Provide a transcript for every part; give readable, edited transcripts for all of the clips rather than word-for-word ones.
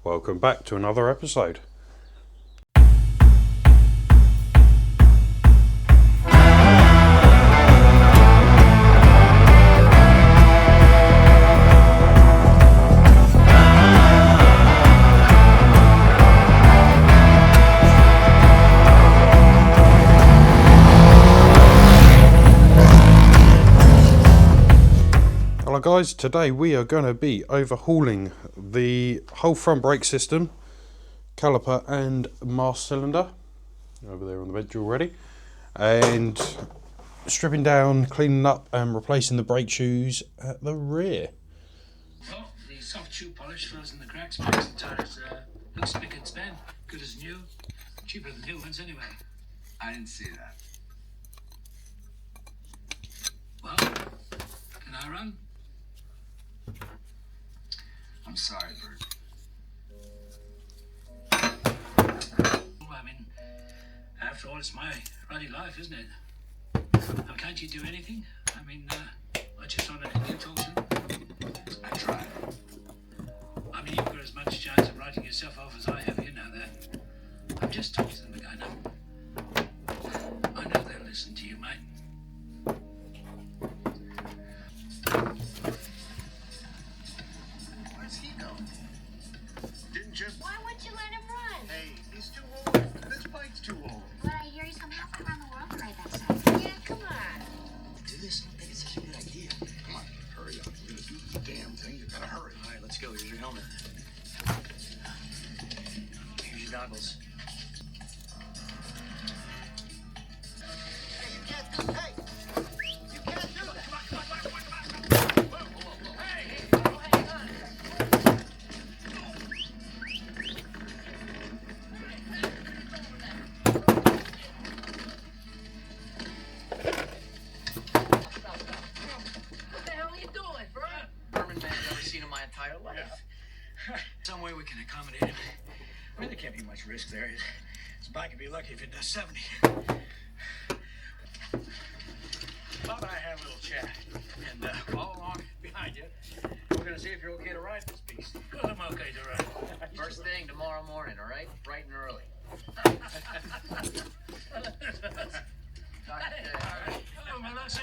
Welcome back to another episode. Hello guys, today we are going to be overhauling the whole front brake system, caliper and mast cylinder, over there on the bench already, and stripping down, cleaning up and replacing the brake shoes at the rear. Well, the soft shoe polish fills in the cracks, makes the tires look spick and span, good as new, cheaper than new ones anyway. I didn't see that. Well, can I run? I'm sorry, Bert. I mean, after all, it's my ruddy life, isn't it? Now, can't you do anything? I mean, I just wanted to get talking. I tried. I mean, you've got as much chance of writing yourself off as I have, you know that. I'm just talking to them again. I know they'll listen to you, mate. Where's he going? Didn't you? Why would you let him run? Hey, he's too old. This bike's too old. But I hear he's come halfway around the world to ride that side. Yeah, come on. Do this? I don't think it's such a good idea. Come on, hurry up. You're gonna do this damn thing. You gotta hurry. All right, let's go. Here's your helmet. Here's your goggles. Hey, you can't do. Hey, you can't do that. Come on, come on, come on, come on, come on. Whoa, whoa, whoa. Hey, oh, hang on. What the hell are you doing, bro? Herman man I've ever seen in my entire life. Some way we can accommodate him. I mean, there can't be much risk there. His bike would be lucky if it does 70. Bob and I had a little chat, and all along behind you, we're going to see if you're okay to ride this beast. Well, I'm okay to ride. First thing tomorrow morning, all right? Bright and early. All right. Oh, well, that's it.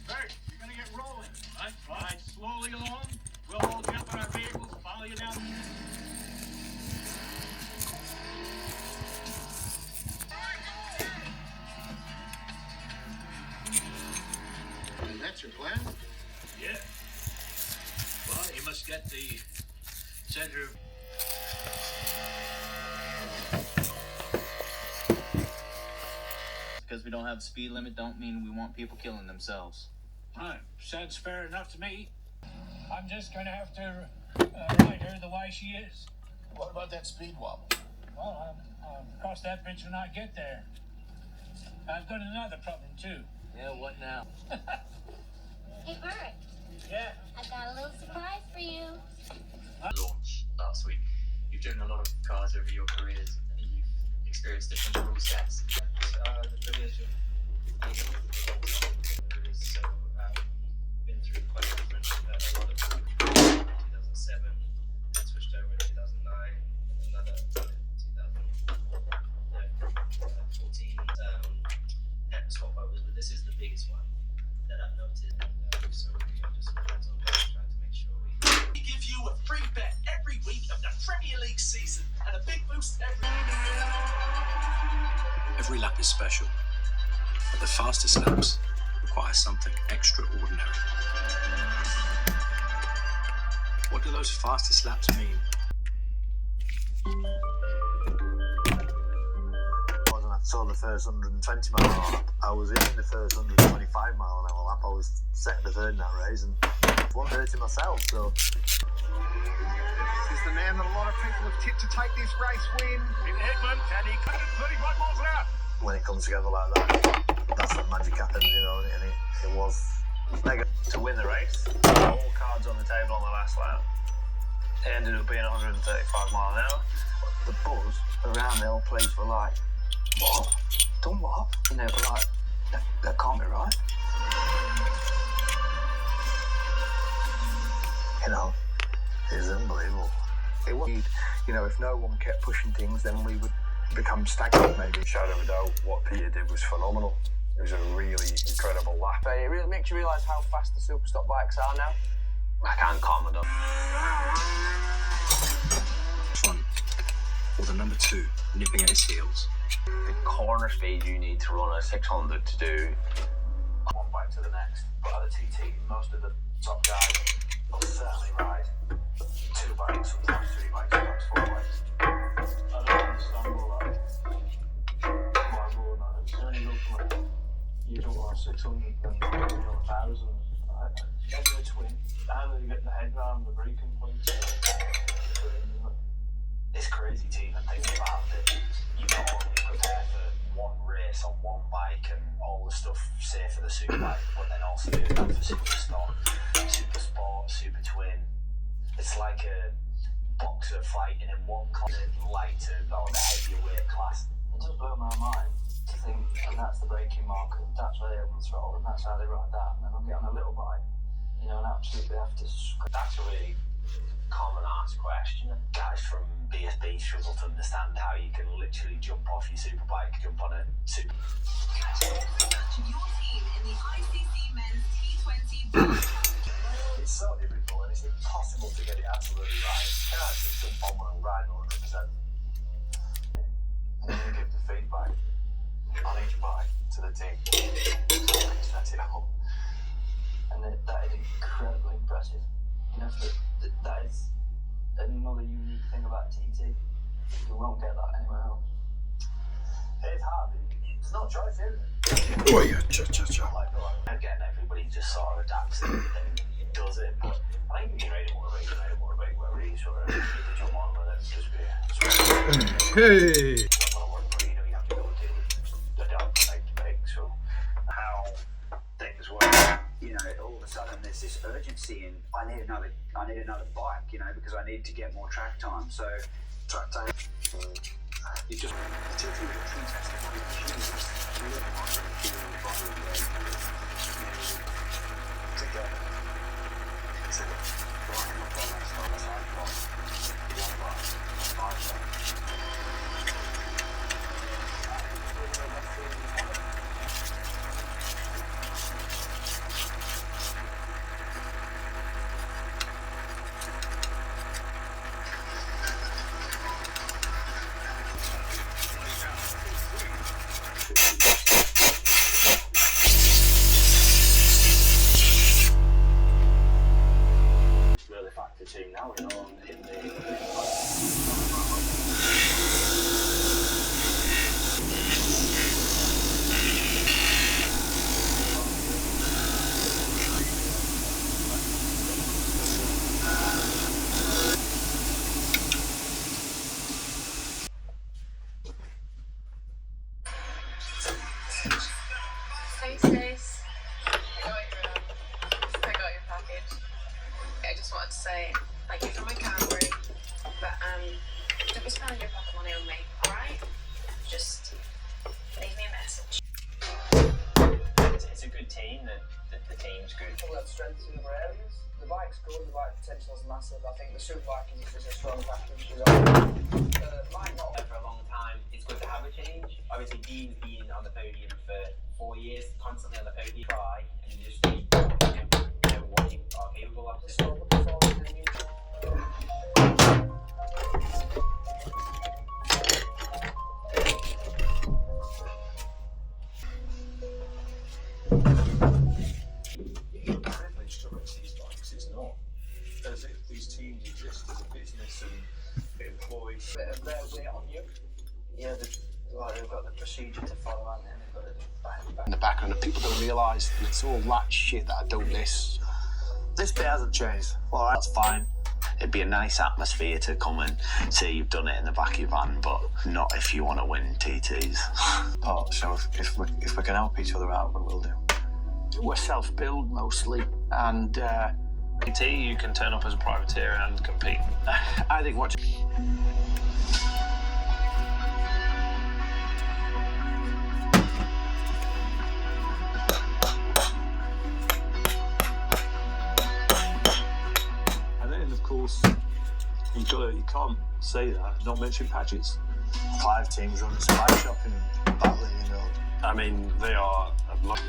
Bert, you're gonna get rolling. Right? Ride slowly along. We'll all jump in our vehicles, follow you down. And that's your plan? Yeah. Well, you must get the center of... Because we don't have the speed limit don't mean we want people killing themselves. Right. Sounds fair enough to me. I'm just going to have to ride her the way she is. What about that speed wobble? Well, I'll cross that bridge when I get there. I've got another problem, too. Yeah, what now? Hey, Bert, Yeah. I've got a little surprise for you. Launch last week. You've driven a lot of cars over your careers and you've experienced different rule sets. The privilege of so been through quite different, a lot of 2007, switched over in 2009, and another 2014 swap overs, but this is the biggest one that I've noticed. And, so we are just hands on deck trying to make sure we We give you a free bet every week of the Premier League season and a big boost every Every lap is special, but the fastest laps require something extraordinary. What do those fastest laps mean? When I saw the first 120 mile an hour lap, I was in the first 125 mile an hour lap. I was second or third in that race and 130 myself, so. This is the man that a lot of people have tipped to take this race win. in Headland, and he cut it 35 miles an hour. When it comes together like that, that's when magic happens, you know, and it was mega to win the race. All cards on the table on the last lap. It ended up being 135 mile an hour. The buzz around the whole place were like, what? Done what? off. You know, but like, that can't be right. You know, it's unbelievable. It was, you know, if no one kept pushing things, then we would become stagnant maybe. Shadow of a doubt, what Peter did was phenomenal. It was a really incredible lap. It really makes you realise how fast the super stock bikes are now. I can't comment on. Front, or the number 2 nipping at his heels. The corner speed you need to run a 600 to do One bike to the next. But at the TT, most of the top guys will certainly ride 2 bikes, sometimes 3 bikes, sometimes 4 bikes. I don't understand all that. Why more than that? It's only go from like, you don't want 600 and 1,000. Get the twin, and then you get the head round, the braking points. It's crazy to even think about that you not only prepare for one race on one bike and all the stuff, say for the super bike, but then also do that for super stock, super sport, super twin. It's like a boxer fighting in one class, the lighter or the heavier weight class. It just blew my mind to think, and that's the braking mark, and that's where they open the throttle, and that's how they ride that, and then I'll get on a little bike, you know, and absolutely have to. That's a really common asked question. Guys from BSB struggle to understand how you can literally jump off your super bike, jump on a super. Your team in the ICC Men's T20. It's so difficult and it's impossible to get it absolutely right. You can't just jump on one and ride 100%. And then you give the feedback on each bike to the team. Set it up. And that is incredibly impressive. You know, that is another unique thing about TT. You won't get that anywhere else. It's hard. There's no choice, is it? Oh yeah, cha. Again, everybody just sort of adapts it and does it. But I think you can ride a motorbike, wherever it is, or if you jump on with it, just be. Hey! You have to go to the dump bike to bike. So how things work, you know, all of a sudden there's this urgency and I need another bike, you know, because I need to get more track time. So track time, You just particularly the true testimony of Jesus. You look at the bottom of the together. It's a line up on that side, side block, 1 bar, 5 bar. really factor team now, you know, in the. Hey sis, I got your package. I just wanted to say thank you for my Camry, but don't be spending your pocket money on me, alright? Just leave me a message. It's a good team, the team's good. All that strengths in other areas. The bike's good, the bike potential is massive. I think the super bike is a strong package. Might not. For a long time, it's good to have a change. Obviously, Dean's been on the podium for 4 years, constantly on the podium. Try and just know what you are capable of. Just stop the performance in the new privilege to race these bikes. It's not as if these teams exist as a business and employ bit of their weight on you. Yeah, they've got the procedure to follow, and then they've got to back. In the background, and people don't realise that it's all that shit that I don't miss. This bit hasn't changed. Well, that's fine. It'd be a nice atmosphere to come and say you've done it in the back of your van, but not if you want to win TTs. Oh, so if we can help each other out, we will do. We're self-build mostly, and TT, you can turn up as a privateer and compete. I think what. can't say that and not mention patches. Clive teams run some bike shopping and battling, you know. I mean, they are a lot.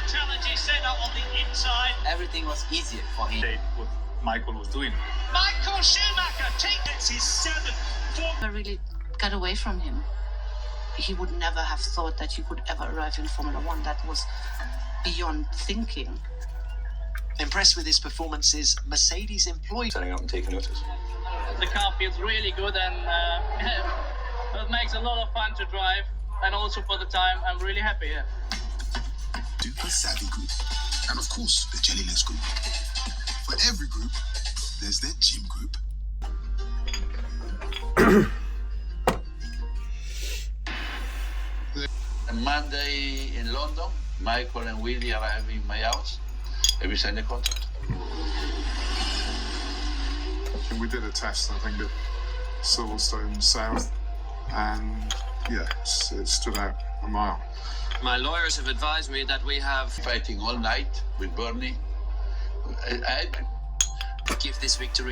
Challenge is set up on the inside. Everything was easier for him. What Michael was doing. Michael Schumacher takes his 7th. I really got away from him. He would never have thought that he could ever arrive in Formula One. That was beyond thinking. Impressed with his performances, Mercedes employed Setting up and taking notice. The car feels really good and it makes a lot of fun to drive. And also for the time, I'm really happy here. Super Savvy Group. And of course, the Jelly Legs Group. For every group, there's their gym group. Monday in London, Michael and Willie arrive in my house and we signed the contract. We did a test, I think, at Silverstone South, and yeah, it stood out a mile. My lawyers have advised me that we have Fighting all night with Bernie. I give this victory